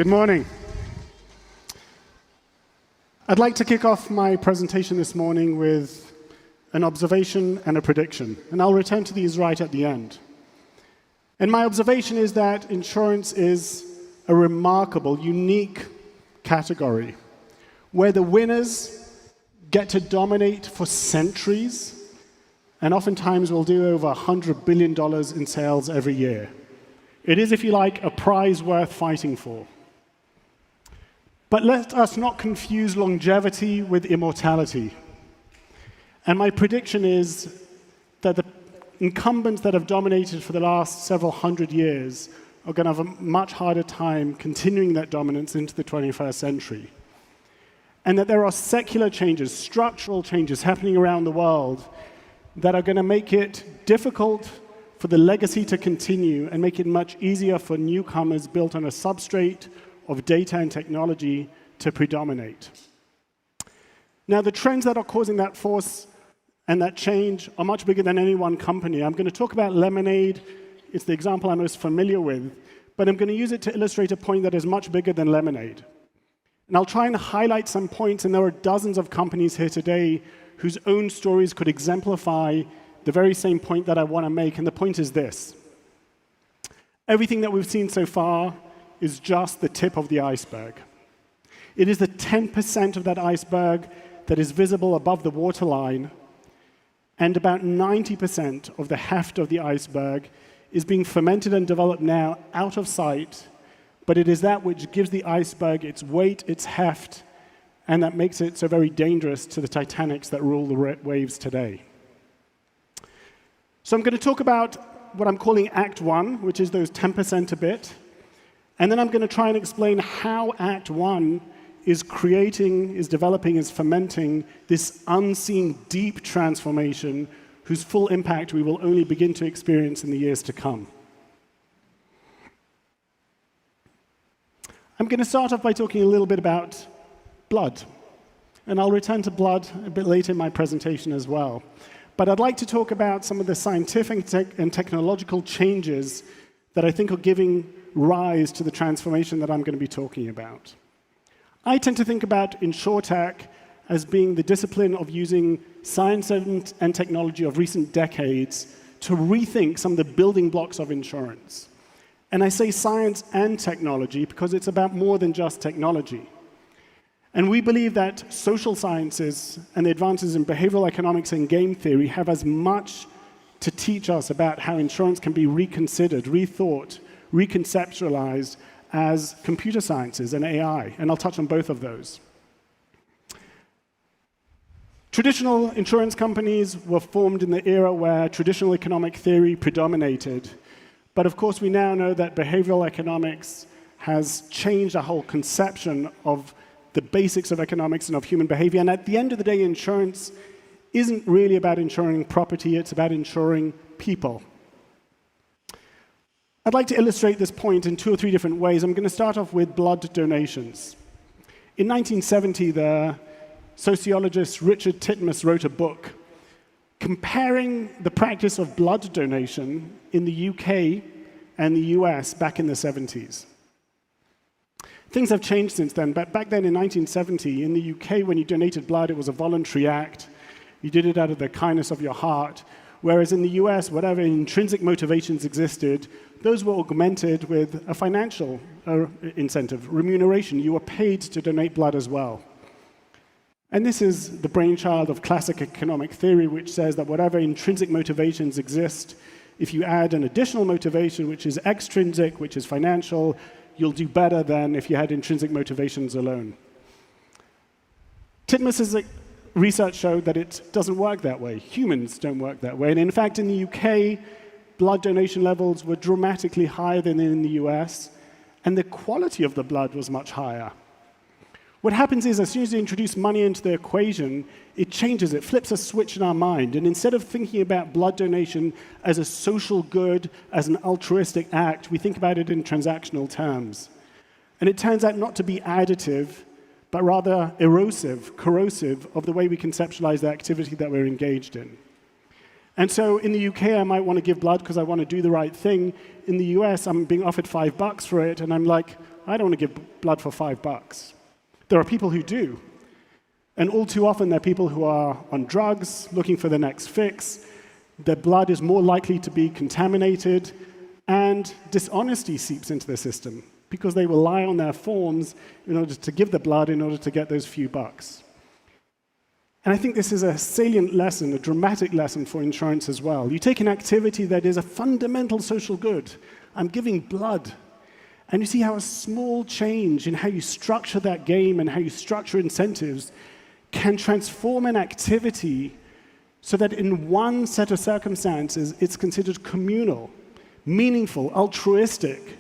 Good morning. I'd like to kick off my presentation this morning with an observation and a prediction, and I'll return to these right at the end. And my observation is that insurance is a remarkable, unique category where the winners get to dominate for centuries and oftentimes will do over $100 billion in sales every year. It is, if you like, a prize worth fighting for. But let us not confuse longevity with immortality. And my prediction is that the incumbents that have dominated for the last several hundred years are going to have a much harder time continuing that dominance into the 21st century. And that there are secular changes, structural changes happening around the world that are going to make it difficult for the legacy to continue and make it much easier for newcomers built on a substrate of data and technology to predominate. Now, the trends that are causing that force and that change are much bigger than any one company. I'm going to talk about Lemonade. It's the example I'm most familiar with, but I'm going to use it to illustrate a point that is much bigger than Lemonade. And I'll try and highlight some points, and there are dozens of companies here today whose own stories could exemplify the very same point that I want to make, and the point is this. Everything that we've seen so far is just the tip of the iceberg. It is the 10% of that iceberg that is visible above the waterline, and about 90% of the heft of the iceberg is being fermented and developed now out of sight, but it is that which gives the iceberg its weight, its heft, and that makes it so very dangerous to the Titanics that rule the waves today. So I'm going to talk about what I'm calling Act 1, which is those 10% a bit. And then I'm going to try and explain how Act 1 is creating, is developing, is fermenting this unseen deep transformation whose full impact we will only begin to experience in the years to come. I'm going to start off by talking a little bit about blood. And I'll return to blood a bit later in my presentation as well. But I'd like to talk about some of the scientific and technological changes that I think are giving rise to the transformation that I'm going to be talking about. I tend to think about insurtech as being the discipline of using science and technology of recent decades to rethink some of the building blocks of insurance. And I say science and technology because it's about more than just technology. And we believe that social sciences and the advances in behavioral economics and game theory have as much to teach us about how insurance can be reconsidered, rethought, reconceptualized as computer sciences and AI. And I'll touch on both of those. Traditional insurance companies were formed in the era where traditional economic theory predominated. But of course, we now know that behavioral economics has changed our whole conception of the basics of economics and of human behavior. And at the end of the day, insurance isn't really about insuring property, it's about insuring people. I'd like to illustrate this point in 2 or 3 different ways. I'm going to start off with blood donations. In 1970, the sociologist Richard Titmuss wrote a book comparing the practice of blood donation in the UK and the US back in the 70s. Things have changed since then, but back then in 1970, in the UK, when you donated blood, it was a voluntary act. You did it out of the kindness of your heart. Whereas in the US, whatever intrinsic motivations existed, those were augmented with a financial incentive, remuneration. You were paid to donate blood as well. And this is the brainchild of classic economic theory, which says that whatever intrinsic motivations exist, if you add an additional motivation, which is extrinsic, which is financial, you'll do better than if you had intrinsic motivations alone. Titmuss's research showed that it doesn't work that way. Humans don't work that way. And in fact, in the UK, blood donation levels were dramatically higher than in the US, and the quality of the blood was much higher. What happens is, as soon as you introduce money into the equation, it changes, it flips a switch in our mind. And instead of thinking about blood donation as a social good, as an altruistic act, we think about it in transactional terms. And it turns out not to be additive, but rather erosive, corrosive of the way we conceptualize the activity that we're engaged in. And so in the UK, I might want to give blood because I want to do the right thing. In the US, I'm being offered $5 for it, and I'm like, I don't want to give blood for $5. There are people who do. And all too often, they're people who are on drugs, looking for the next fix. Their blood is more likely to be contaminated, and dishonesty seeps into the system because they rely on their forms in order to give the blood in order to get those few bucks. And I think this is a salient lesson, a dramatic lesson for insurance as well. You take an activity that is a fundamental social good. I'm giving blood. And you see how a small change in how you structure that game and how you structure incentives can transform an activity so that in one set of circumstances, it's considered communal, meaningful, altruistic.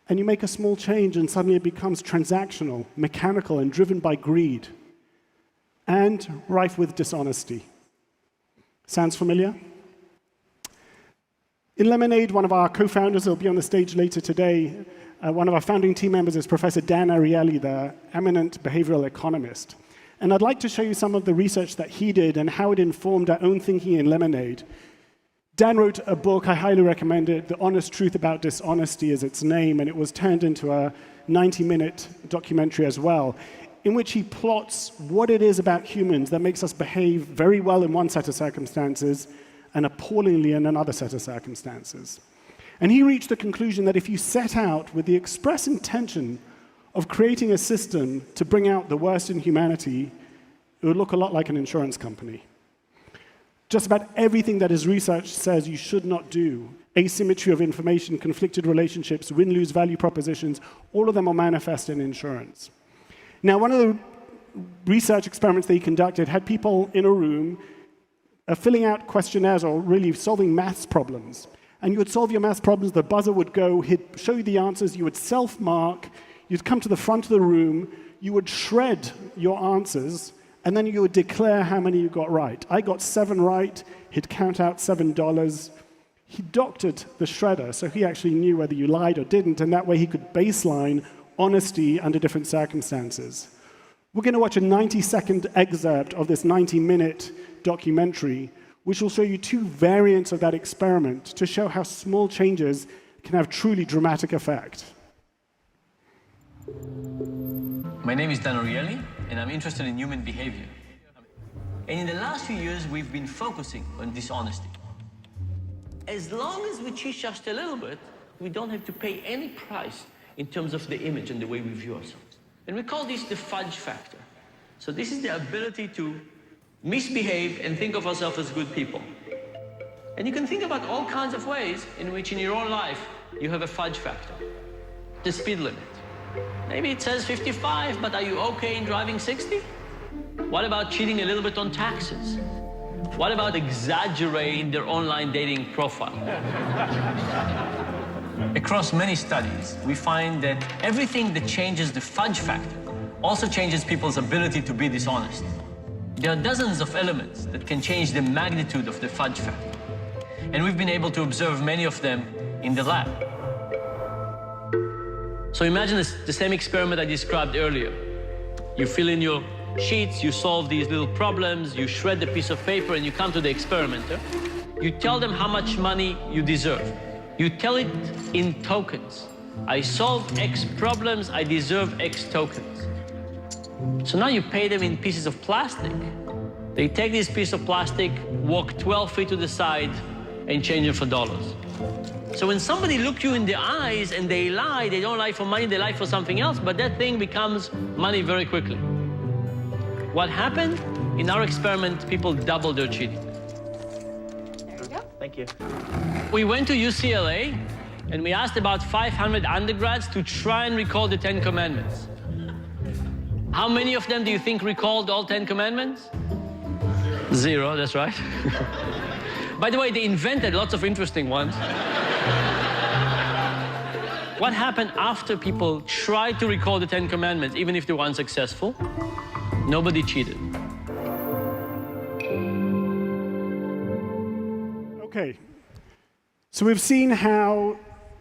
And you make a small change and suddenly it becomes transactional, mechanical, and driven by greed, and rife with dishonesty. Sounds familiar? In Lemonade, one of our co-founders will be on the stage later today. One of our founding team members is Professor Dan Ariely, the eminent behavioral economist. And I'd like to show you some of the research that he did and how it informed our own thinking in Lemonade. Dan wrote a book, I highly recommend it, The Honest Truth About Dishonesty is its name, and it was turned into a 90-minute documentary as well, in which he plots what it is about humans that makes us behave very well in one set of circumstances and appallingly in another set of circumstances. And he reached the conclusion that if you set out with the express intention of creating a system to bring out the worst in humanity, it would look a lot like an insurance company. Just about everything that his research says you should not do, asymmetry of information, conflicted relationships, win-lose value propositions, all of them are manifest in insurance. Now, one of the research experiments that he conducted had people in a room filling out questionnaires or really solving maths problems. And you would solve your maths problems, the buzzer would go, he'd show you the answers, you would self-mark, you'd come to the front of the room, you would shred your answers, and then you would declare how many you got right. I got 7 right, he'd count out $7. He doctored the shredder, so he actually knew whether you lied or didn't, and that way he could baseline honesty under different circumstances. We're going to watch a 90-second excerpt of this 90-minute documentary, which will show you 2 variants of that experiment to show how small changes can have truly dramatic effect. My name is Dan Ariely, and I'm interested in human behavior. And in the last few years, we've been focusing on dishonesty. As long as we cheat just a little bit, we don't have to pay any price in terms of the image and the way we view ourselves. And we call this the fudge factor. So this is the ability to misbehave and think of ourselves as good people. And you can think about all kinds of ways in which in your own life you have a fudge factor. The speed limit. Maybe it says 55, but are you okay in driving 60? What about cheating a little bit on taxes? What about exaggerating their online dating profile? Across many studies, we find that everything that changes the fudge factor also changes people's ability to be dishonest. There are dozens of elements that can change the magnitude of the fudge factor. And we've been able to observe many of them in the lab. So imagine the same experiment I described earlier. You fill in your sheets, you solve these little problems, you shred the piece of paper, and you come to the experimenter. You tell them how much money you deserve. You tell it in tokens. I solved X problems, I deserve X tokens. So now you pay them in pieces of plastic. They take this piece of plastic, walk 12 feet to the side, and change it for dollars. So when somebody looks you in the eyes and they lie, they don't lie for money, they lie for something else, but that thing becomes money very quickly. What happened? In our experiment, people doubled their cheating. There we go. Thank you. We went to UCLA, and we asked about 500 undergrads to try and recall the 10 Commandments. How many of them do you think recalled all 10 Commandments? 0, that's right. By the way, they invented lots of interesting ones. What happened after people tried to recall the 10 Commandments, even if they were unsuccessful? Nobody cheated. Okay. So we've seen how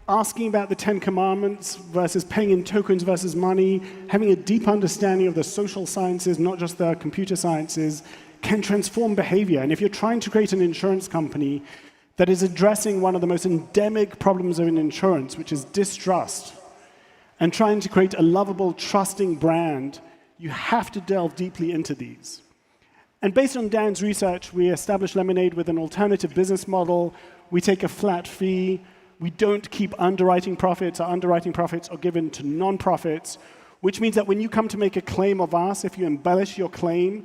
asking about the 10 Commandments versus paying in tokens versus money, having a deep understanding of the social sciences, not just the computer sciences, can transform behavior. And if you're trying to create an insurance company that is addressing one of the most endemic problems of insurance, which is distrust, and trying to create a lovable, trusting brand, you have to delve deeply into these. And based on Dan's research, we established Lemonade with an alternative business model. We take a flat fee. We don't keep underwriting profits. Our underwriting profits are given to non-profits, which means that when you come to make a claim of us, if you embellish your claim,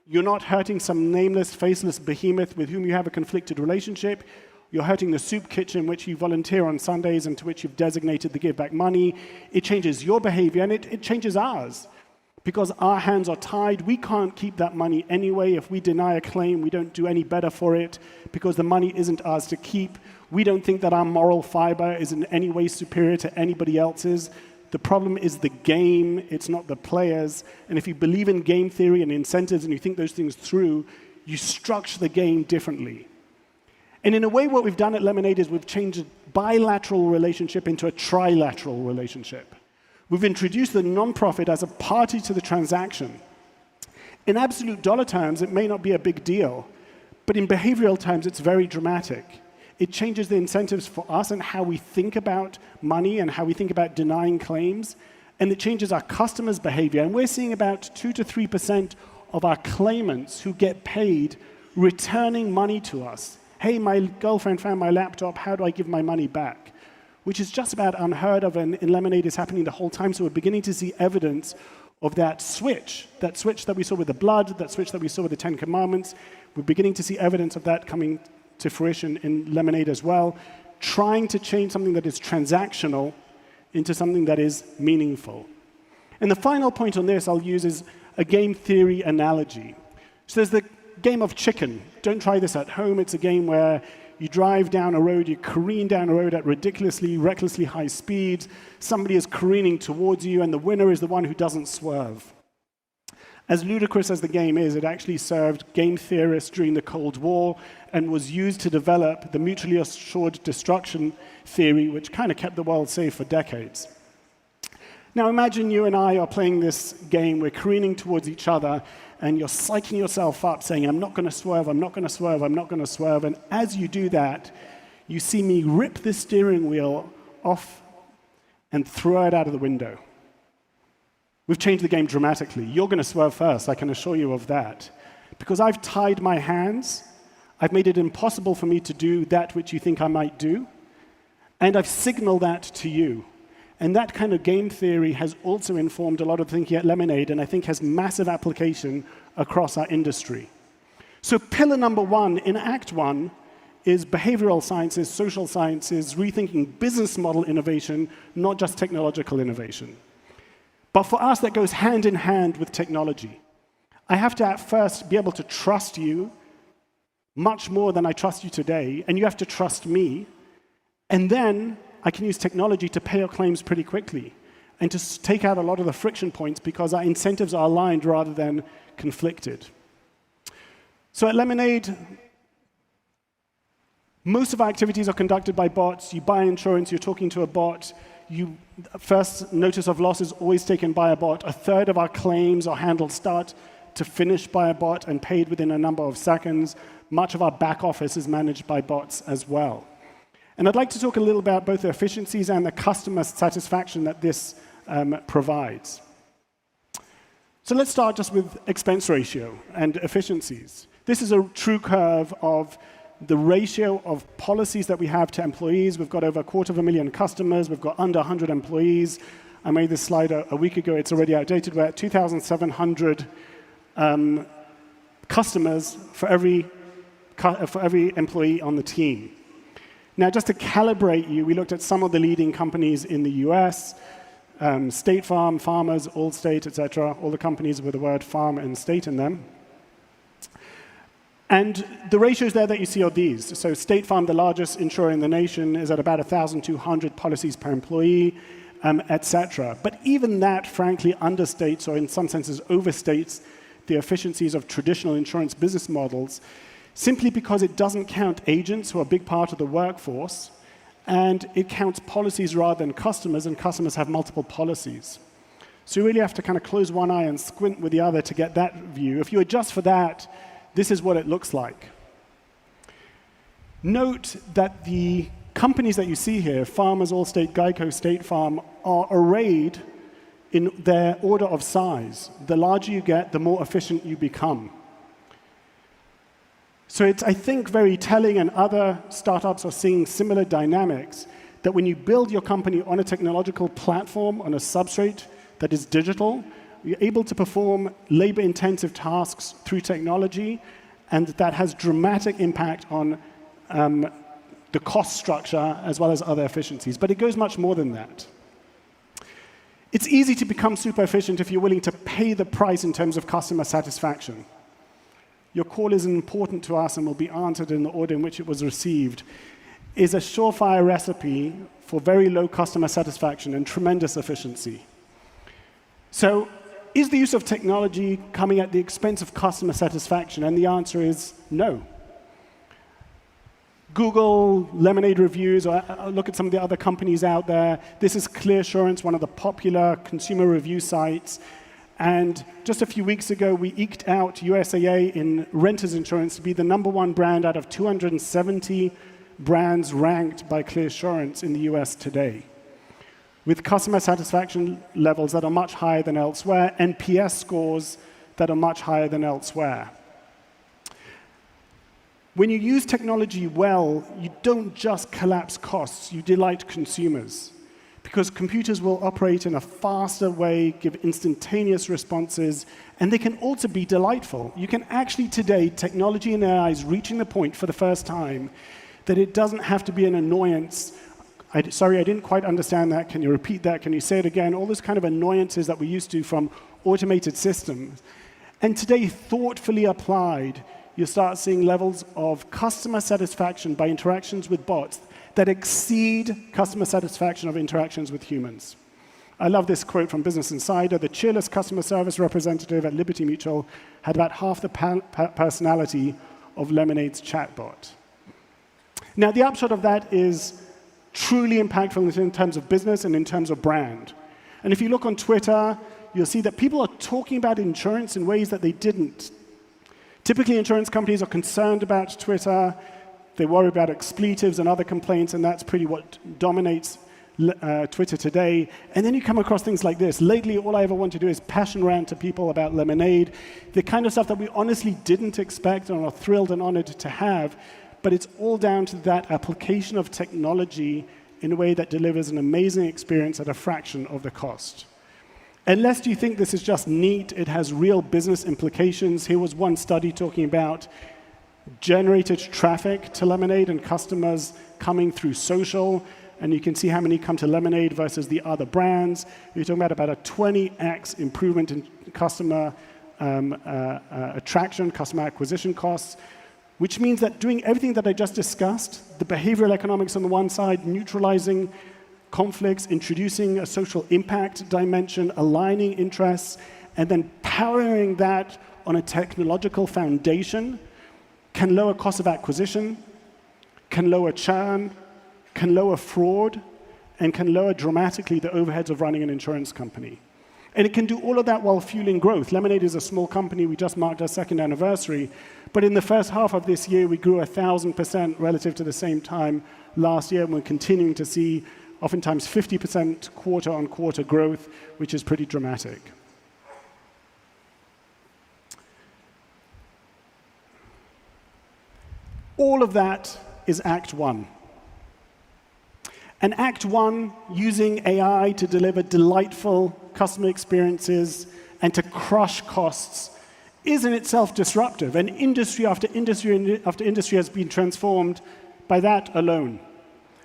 you're not hurting some nameless, faceless behemoth with whom you have a conflicted relationship. You're hurting the soup kitchen which you volunteer on Sundays and to which you've designated the give back money. It changes your behavior and it changes ours. Because our hands are tied, we can't keep that money anyway. If we deny a claim, we don't do any better for it because the money isn't ours to keep. We don't think that our moral fiber is in any way superior to anybody else's. The problem is the game, it's not the players. And if you believe in game theory and incentives and you think those things through, you structure the game differently. And in a way, what we've done at Lemonade is we've changed a bilateral relationship into a trilateral relationship. We've introduced the nonprofit as a party to the transaction. In absolute dollar terms, it may not be a big deal, but in behavioral terms, it's very dramatic. It changes the incentives for us and how we think about money and how we think about denying claims, and it changes our customers' behavior. And we're seeing about 2 to 3% of our claimants who get paid returning money to us. Hey, my girlfriend found my laptop, how do I give my money back? Which is just about unheard of, and in Lemonade is happening the whole time, so we're beginning to see evidence of that switch that we saw with the blood, that switch that we saw with the Ten Commandments. We're beginning to see evidence of that coming to fruition in Lemonade as well, trying to change something that is transactional into something that is meaningful. And the final point on this I'll use is a game theory analogy. So there's the game of chicken. Don't try this at home. It's a game where you drive down a road, you careen down a road at ridiculously, recklessly high speeds. Somebody is careening towards you, and the winner is the one who doesn't swerve. As ludicrous as the game is, it actually served game theorists during the Cold War and was used to develop the mutually assured destruction theory, which kind of kept the world safe for decades. Now imagine you and I are playing this game, we're careening towards each other, and you're psyching yourself up, saying, I'm not going to swerve, I'm not going to swerve, I'm not going to swerve. And as you do that, you see me rip the steering wheel off and throw it out of the window. We've changed the game dramatically. You're going to swerve first, I can assure you of that. Because I've tied my hands, I've made it impossible for me to do that which you think I might do, and I've signaled that to you. And that kind of game theory has also informed a lot of thinking at Lemonade, and I think has massive application across our industry. So pillar number 1 in Act 1 is behavioral sciences, social sciences, rethinking business model innovation, not just technological innovation. But for us, that goes hand in hand with technology. I have to at first be able to trust you much more than I trust you today, and you have to trust me. And then I can use technology to pay your claims pretty quickly and to take out a lot of the friction points because our incentives are aligned rather than conflicted. So at Lemonade, most of our activities are conducted by bots. You buy insurance, you're talking to a bot. First notice of loss is always taken by a bot. A third of our claims are handled start to finish by a bot and paid within a number of seconds. Much of our back office is managed by bots as well. And I'd like to talk a little about both the efficiencies and the customer satisfaction that this provides. So let's start just with expense ratio and efficiencies. This is a true curve of the ratio of policies that we have to employees. We've got over 250,000 customers. We've got under 100 employees. I made this slide a week ago. It's already outdated. We're at 2,700 customers for every employee on the team. Now, just to calibrate you, we looked at some of the leading companies in the US, State Farm, Farmers, Allstate, etc., all the companies with the word farm and state in them. And the ratios there that you see are these. So State Farm, the largest insurer in the nation, is at about 1,200 policies per employee, etc. But even that, frankly, understates, or in some senses overstates, the efficiencies of traditional insurance business models, simply because it doesn't count agents who are a big part of the workforce, and it counts policies rather than customers, and customers have multiple policies. So you really have to kind of close one eye and squint with the other to get that view. If you adjust for that, this is what it looks like. Note that the companies that you see here, Farmers, Allstate, Geico, State Farm, are arrayed in their order of size. The larger you get, the more efficient you become. So it's, I think, very telling, and other startups are seeing similar dynamics, that when you build your company on a technological platform, on a substrate that is digital, you're able to perform labor-intensive tasks through technology, and that has dramatic impact on the cost structure as well as other efficiencies. But it goes much more than that. It's easy to become super efficient if you're willing to pay the price in terms of customer satisfaction. Your call is important to us and will be answered in the order in which it was received, is a surefire recipe for very low customer satisfaction and tremendous efficiency. So, is the use of technology coming at the expense of customer satisfaction? And the answer is no. Google, Lemonade reviews, or look at some of the other companies out there. This is ClearSurance, one of the popular consumer review sites. And just a few weeks ago, we eked out USAA in renters insurance to be the #1 brand out of 270 brands ranked by ClearSurance in the US today, with customer satisfaction levels that are much higher than elsewhere, NPS scores that are much higher than elsewhere. When you use technology well, you don't just collapse costs, you delight consumers. Because computers will operate in a faster way, give instantaneous responses, and they can also be delightful. You can actually today, technology and AI is reaching the point for the first time that it doesn't have to be an annoyance. Sorry, I didn't quite understand that. Can you repeat that? Can you say it again? All those kind of annoyances that we used to from automated systems. And today, thoughtfully applied, you start seeing levels of customer satisfaction by interactions with bots that exceed customer satisfaction of interactions with humans. I love this quote from Business Insider. The cheerless customer service representative at Liberty Mutual had about half the personality of Lemonade's chatbot. Now, the upshot of that is truly impactful in terms of business and in terms of brand. And if you look on Twitter, you'll see that people are talking about insurance in ways that they didn't. Typically, insurance companies are concerned about Twitter. They worry about expletives and other complaints, and that's pretty what dominates Twitter today. And then you come across things like this. Lately, all I ever want to do is passion rant to people about Lemonade, the kind of stuff that we honestly didn't expect and are thrilled and honored to have, but it's all down to that application of technology in a way that delivers an amazing experience at a fraction of the cost. Unless you think this is just neat, it has real business implications. Here was one study talking about generated traffic to Lemonade and customers coming through social, and you can see how many come to Lemonade versus the other brands. You're talking about a 20x improvement in customer attraction, customer acquisition costs, which means that doing everything that I just discussed, the behavioral economics on the one side, neutralizing conflicts, introducing a social impact dimension, aligning interests, and then powering that on a technological foundation, can lower cost of acquisition, can lower churn, can lower fraud, and can lower dramatically the overheads of running an insurance company. And it can do all of that while fueling growth. Lemonade is a small company. We just marked our 2nd anniversary. But in the first half of this year, we grew 1,000% relative to the same time last year, and we're continuing to see oftentimes 50% quarter-on-quarter growth, which is pretty dramatic. All of that is Act 1. And Act 1, using AI to deliver delightful customer experiences and to crush costs, is in itself disruptive. And industry after industry after industry has been transformed by that alone.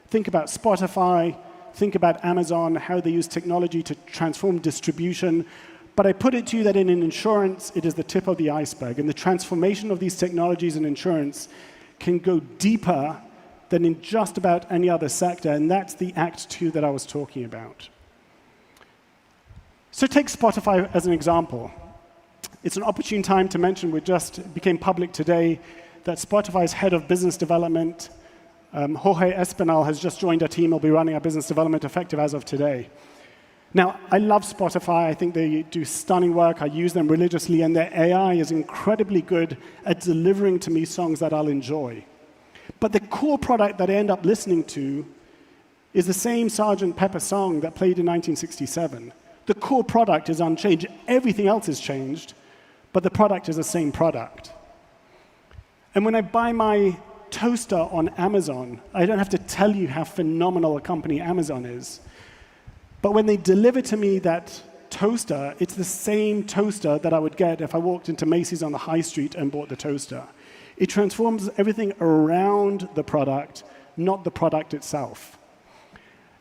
Think about Spotify, think about Amazon, how they use technology to transform distribution. But I put it to you that in insurance, it is the tip of the iceberg. And the transformation of these technologies in insurance can go deeper than in just about any other sector, and that's the Act 2 that I was talking about. So take Spotify as an example. It's an opportune time to mention, we just became public today, that Spotify's head of business development, Jorge Espinal, has just joined our team. He'll be running our business development effective as of today. Now, I love Spotify. I think they do stunning work. I use them religiously, and their AI is incredibly good at delivering to me songs that I'll enjoy. But the core product that I end up listening to is the same Sgt. Pepper song that played in 1967. The core product is unchanged. Everything else is changed, but the product is the same product. And when I buy my toaster on Amazon, I don't have to tell you how phenomenal a company Amazon is. But when they deliver to me that toaster, it's the same toaster that I would get if I walked into Macy's on the high street and bought the toaster. It transforms everything around the product, not the product itself.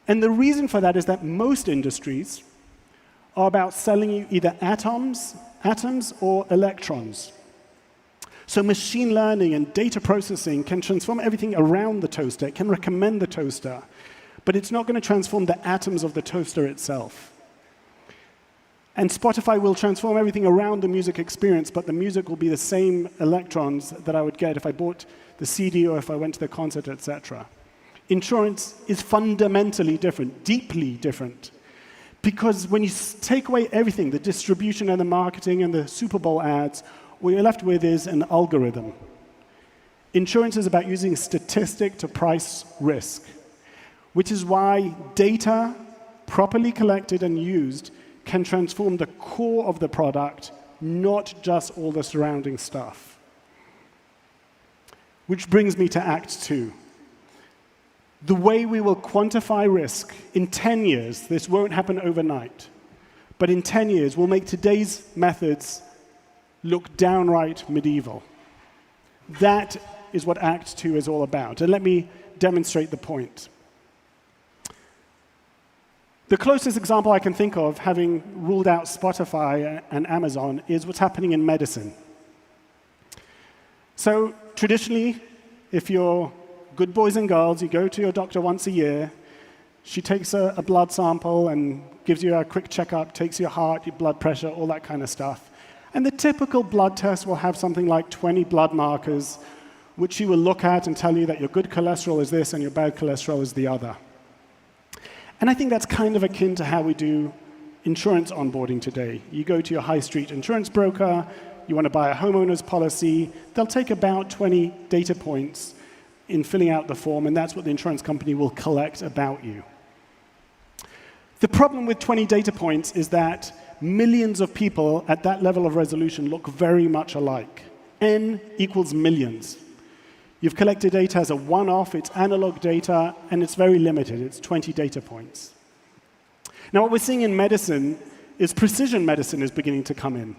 And the reason for that is that most industries are about selling you either atoms or electrons. So machine learning and data processing can transform everything around the toaster. It can recommend the toaster, but it's not going to transform the atoms of the toaster itself. And Spotify will transform everything around the music experience, but the music will be the same electrons that I would get if I bought the CD or if I went to the concert, etc. Insurance is fundamentally different, deeply different. Because when you take away everything, the distribution and the marketing and the Super Bowl ads, what you're left with is an algorithm. Insurance is about using statistic to price risk, which is why data, properly collected and used, can transform the core of the product, not just all the surrounding stuff. Which brings me to Act 2. The way we will quantify risk in 10 years, this won't happen overnight, but in 10 years, we'll make today's methods look downright medieval. That is what Act 2 is all about. And let me demonstrate the point. The closest example I can think of, having ruled out Spotify and Amazon, is what's happening in medicine. So traditionally, if you're good boys and girls, you go to your doctor once a year. She takes a blood sample and gives you a quick checkup, takes your heart, your blood pressure, all that kind of stuff. And the typical blood test will have something like 20 blood markers, which she will look at and tell you that your good cholesterol is this and your bad cholesterol is the other. And I think that's kind of akin to how we do insurance onboarding today. You go to your high street insurance broker, you want to buy a homeowner's policy, they'll take about 20 data points in filling out the form, and that's what the insurance company will collect about you. The problem with 20 data points is that millions of people at that level of resolution look very much alike. N equals millions. You've collected data as a one-off, it's analog data, and it's very limited. It's 20 data points. Now, what we're seeing in medicine is precision medicine is beginning to come in.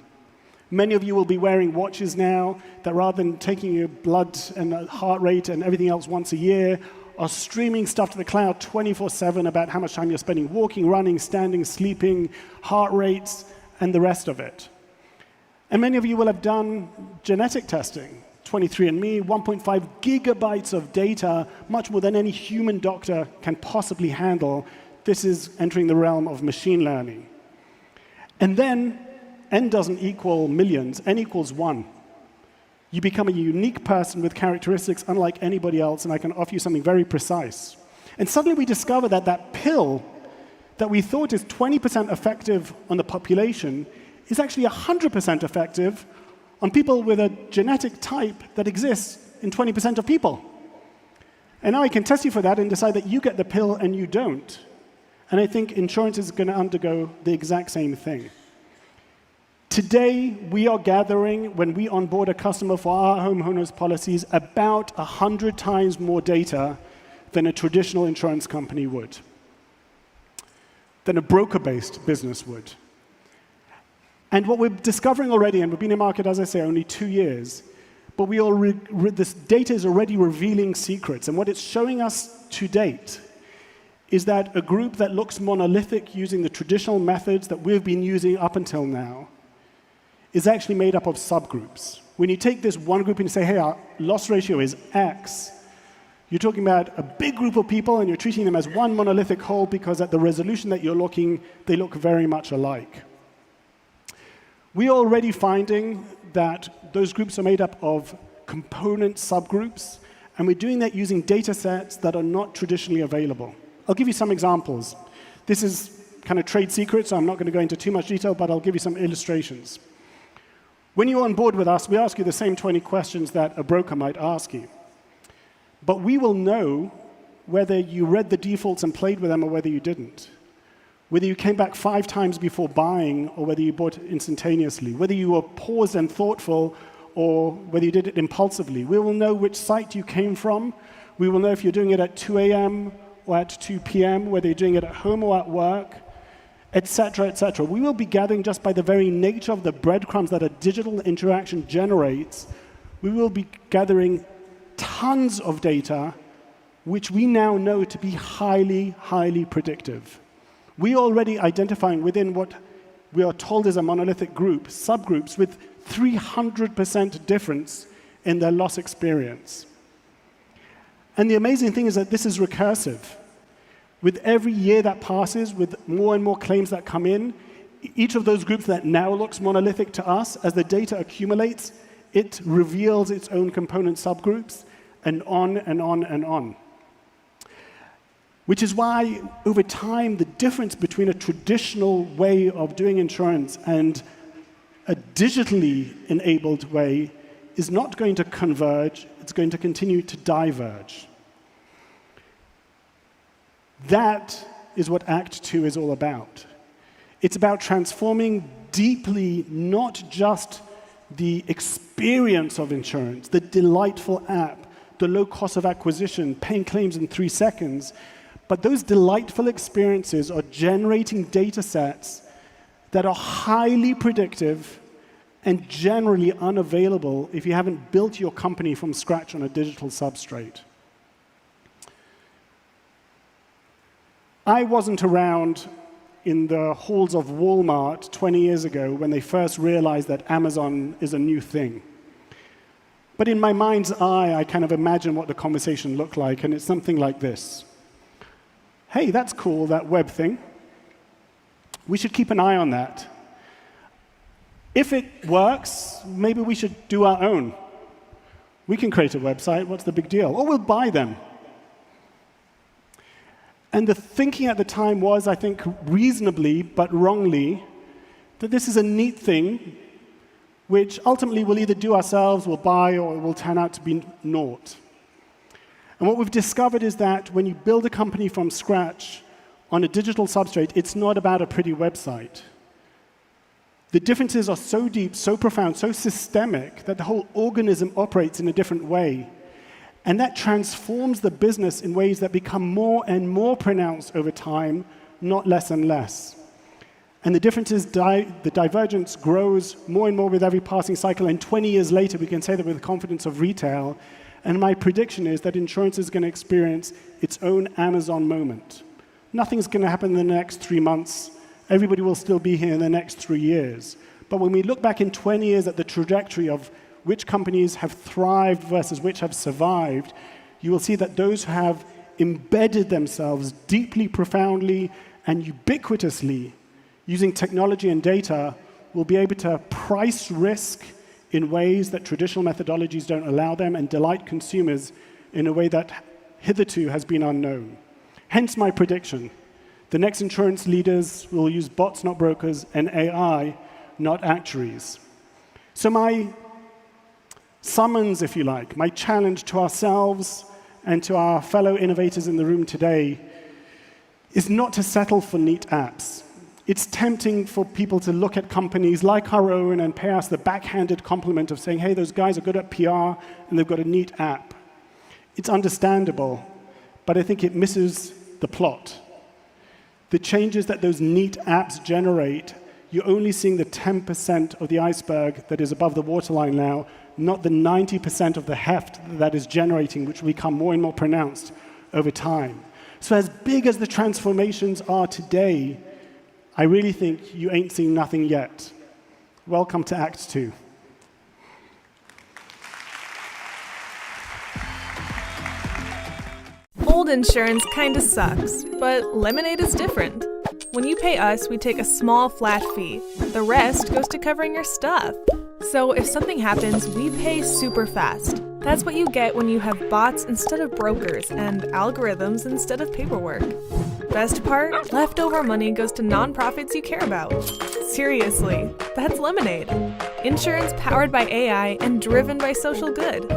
Many of you will be wearing watches now that rather than taking your blood and heart rate and everything else once a year, are streaming stuff to the cloud 24/7 about how much time you're spending walking, running, standing, sleeping, heart rates, and the rest of it. And many of you will have done genetic testing. 23andMe, 1.5 gigabytes of data, much more than any human doctor can possibly handle. This is entering the realm of machine learning. And then, N doesn't equal millions, N equals 1. You become a unique person with characteristics unlike anybody else, and I can offer you something very precise. And suddenly we discover that that pill that we thought is 20% effective on the population is actually 100% effective on people with a genetic type that exists in 20% of people. And now I can test you for that and decide that you get the pill and you don't. And I think insurance is going to undergo the exact same thing. Today, we are gathering, when we onboard a customer for our homeowners policies, about 100 times more data than a traditional insurance company would, than a broker-based business would. And what we're discovering already, and we've been in market, as I say, only 2 years, but this data is already revealing secrets. And what it's showing us to date is that a group that looks monolithic using the traditional methods that we've been using up until now is actually made up of subgroups. When you take this one group and say, hey, our loss ratio is X, you're talking about a big group of people and you're treating them as one monolithic whole because at the resolution that you're looking, they look very much alike. We're already finding that those groups are made up of component subgroups, and we're doing that using data sets that are not traditionally available. I'll give you some examples. This is kind of trade secret, so I'm not going to go into too much detail, but I'll give you some illustrations. When you're on board with us, we ask you the same 20 questions that a broker might ask you. But we will know whether you read the defaults and played with them or whether you didn't. Whether you came back 5 times before buying or whether you bought instantaneously. Whether you were paused and thoughtful or whether you did it impulsively. We will know which site you came from. We will know if you're doing it at 2 a.m. or at 2 p.m., whether you're doing it at home or at work, etc., etc. We will be gathering, just by the very nature of the breadcrumbs that a digital interaction generates, we will be gathering tons of data which we now know to be highly, highly predictive. We are already identifying within what we are told is a monolithic group, subgroups with 300% difference in their loss experience. And the amazing thing is that this is recursive. With every year that passes, with more and more claims that come in, each of those groups that now looks monolithic to us, as the data accumulates, it reveals its own component subgroups, and on and on and on. Which is why, over time, the difference between a traditional way of doing insurance and a digitally enabled way is not going to converge, it's going to continue to diverge. That is what Act 2 is all about. It's about transforming deeply not just the experience of insurance, the delightful app, the low cost of acquisition, paying claims in 3 seconds, but those delightful experiences are generating data sets that are highly predictive and generally unavailable if you haven't built your company from scratch on a digital substrate. I wasn't around in the halls of Walmart 20 years ago when they first realized that Amazon is a new thing. But in my mind's eye, I kind of imagine what the conversation looked like, and it's something like this. Hey, that's cool, that web thing. We should keep an eye on that. If it works, maybe we should do our own. We can create a website, what's the big deal? Or we'll buy them. And the thinking at the time was, I think, reasonably, but wrongly, that this is a neat thing, which ultimately we'll either do ourselves, we'll buy, or it will turn out to be naught. And what we've discovered is that when you build a company from scratch on a digital substrate, it's not about a pretty website. The differences are so deep, so profound, so systemic that the whole organism operates in a different way. And that transforms the business in ways that become more and more pronounced over time, not less and less. And the differences, the divergence grows more and more with every passing cycle. And 20 years later, we can say that with the confidence of retail. And my prediction is that insurance is going to experience its own Amazon moment. Nothing's going to happen in the next 3 months. Everybody will still be here in the next 3 years. But when we look back in 20 years at the trajectory of which companies have thrived versus which have survived, you will see that those who have embedded themselves deeply, profoundly, and ubiquitously using technology and data will be able to price risk in ways that traditional methodologies don't allow them and delight consumers in a way that hitherto has been unknown. Hence my prediction. The next insurance leaders will use bots, not brokers, and AI, not actuaries. So my summons, if you like, my challenge to ourselves and to our fellow innovators in the room today is not to settle for neat apps. It's tempting for people to look at companies like our own and pay us the backhanded compliment of saying, hey, those guys are good at PR and they've got a neat app. It's understandable, but I think it misses the plot. The changes that those neat apps generate, you're only seeing the 10% of the iceberg that is above the waterline now, not the 90% of the heft that is generating, which will become more and more pronounced over time. So as big as the transformations are today, I really think you ain't seen nothing yet. Welcome to Act 2. Old insurance kinda sucks, but Lemonade is different. When you pay us, we take a small flat fee. The rest goes to covering your stuff. So if something happens, we pay super fast. That's what you get when you have bots instead of brokers and algorithms instead of paperwork. Best part, leftover money goes to nonprofits you care about. Seriously, that's Lemonade. Insurance powered by AI and driven by social good.